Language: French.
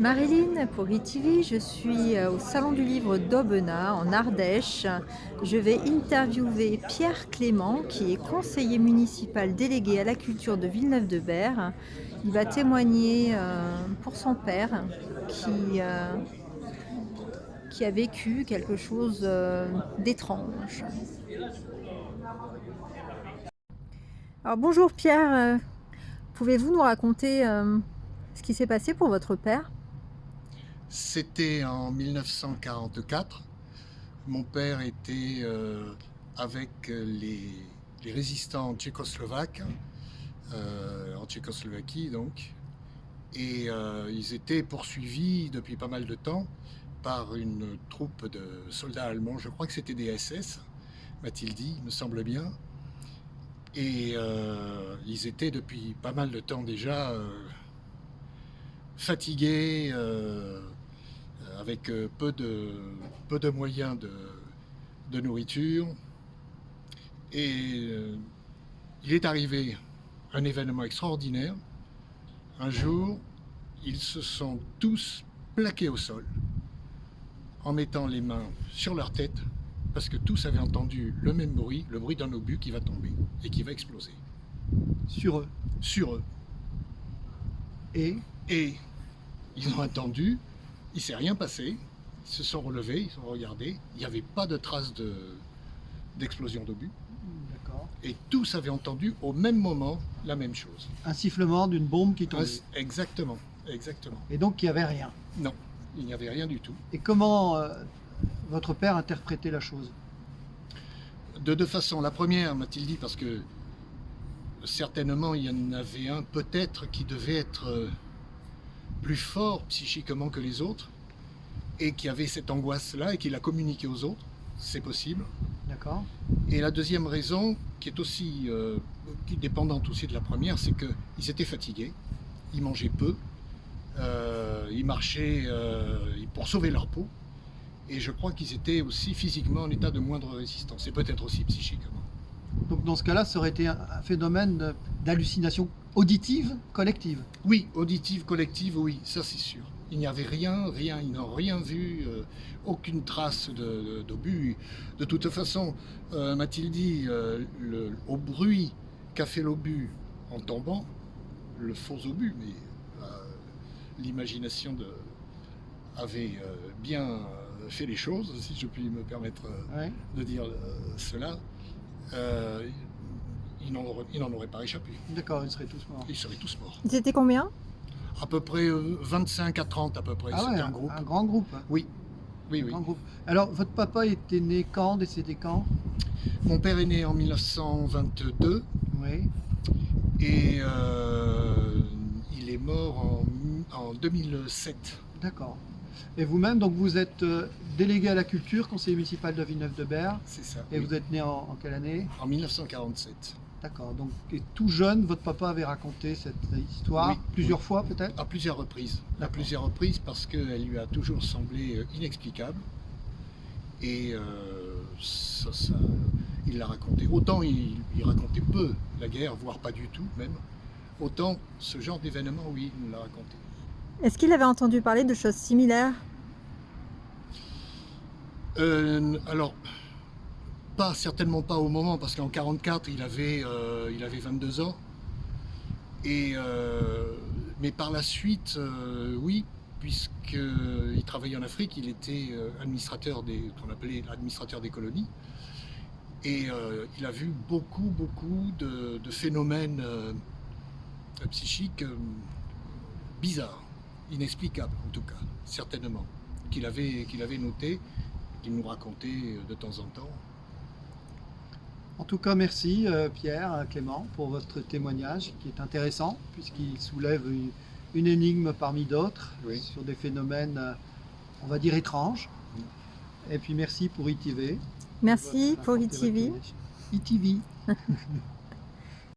Marilyn pour ITV, je suis au Salon du Livre d'Aubenas en Ardèche. Je vais interviewer Pierre Clément qui est conseiller municipal délégué à la culture de Villeneuve-de-Berg. Il va témoigner pour son père qui, euh, qui a vécu quelque chose d'étrange. Alors bonjour Pierre, pouvez-vous nous raconter ce qui s'est passé pour votre père? C'était en 1944. Mon père était avec les résistants tchécoslovaques, en Tchécoslovaquie donc, et ils étaient poursuivis depuis pas mal de temps par une troupe de soldats allemands. Je crois que c'était des SS, m'a-t-il dit, me semble bien. Et ils étaient depuis pas mal de temps déjà fatigués, avec peu de moyens de nourriture. Et il est arrivé un événement extraordinaire. Un jour, ils se sont tous plaqués au sol en mettant les mains sur leur tête parce que tous avaient entendu le même bruit, le bruit d'un obus qui va tomber et qui va exploser. Sur eux. Sur eux. Et Et ils ont attendu, il ne s'est rien passé, ils se sont relevés, ils ont regardé, il n'y avait pas de traces d'explosion d'obus. d'accord. Et tous avaient entendu au même moment la même chose. Un sifflement d'une bombe qui tombait. Exactement, exactement. Et donc il n'y avait rien. Non, il n'y avait rien du tout. Et comment votre père interprétait la chose? De deux façons. La première, m'a-t-il dit, parce que certainement il y en avait un peut-être qui devait être plus fort psychiquement que les autres et qui avait cette angoisse-là et qui l'a communiqué aux autres. C'est possible. D'accord. Et la deuxième raison, qui est aussi qui est dépendante aussi de la première, c'est qu'ils étaient fatigués, ils mangeaient peu, ils marchaient pour sauver leur peau, et je crois qu'ils étaient aussi physiquement en état de moindre résistance, et peut-être aussi psychiquement. Donc dans ce cas-là, ça aurait été un phénomène d'hallucination auditive collective. Oui, auditive collective, oui, ça c'est sûr. Il n'y avait rien, ils n'ont rien vu, aucune trace d'obus. De toute façon, m'a-t-il dit, au bruit qu'a fait l'obus en tombant, le faux obus, mais l'imagination avait bien fait les choses, si je puis me permettre Ouais. de dire cela. Il n'en aurait pas échappé. D'accord, ils seraient tous morts. Ils seraient tous morts. Ils étaient combien? À peu près 25 à 30 à peu près, Ah ouais, c'était un groupe. un grand groupe. Hein. Oui, oui, Un oui. grand groupe. Alors votre papa était né quand, décédé quand? Mon père est né en 1922 Oui. et il est mort en 2007. D'accord. Et vous-même, donc vous êtes délégué à la culture, conseiller municipal de Villeneuve-de-Berg. C'est ça. Et oui. vous êtes né en quelle année? En 1947. D'accord. Donc, et tout jeune, votre papa avait raconté cette histoire Oui, plusieurs oui. fois peut-être? À plusieurs reprises. À D'accord. plusieurs reprises parce qu'elle lui a toujours semblé inexplicable. Et il l'a raconté. Autant il racontait peu la guerre, voire pas du tout même. Autant ce genre d'événement, oui, il nous l'a raconté. Est-ce qu'il avait entendu parler de choses similaires? Alors, certainement pas au moment, parce qu'en 1944, il avait 22 ans. Et, mais par la suite, oui, puisqu'il travaillait en Afrique, il était administrateur qu'on appelait administrateur des colonies. Et il a vu beaucoup de phénomènes psychiques bizarres, inexplicables en tout cas, certainement, qu'il avait noté, qu'il nous racontait de temps en temps. En tout cas, merci Pierre, Clément, pour votre témoignage qui est intéressant puisqu'il soulève une énigme parmi d'autres Oui. sur des phénomènes, on va dire, étranges. Et puis merci pour ITV. Merci pour Apporter votre ITV. témoignage. ITV.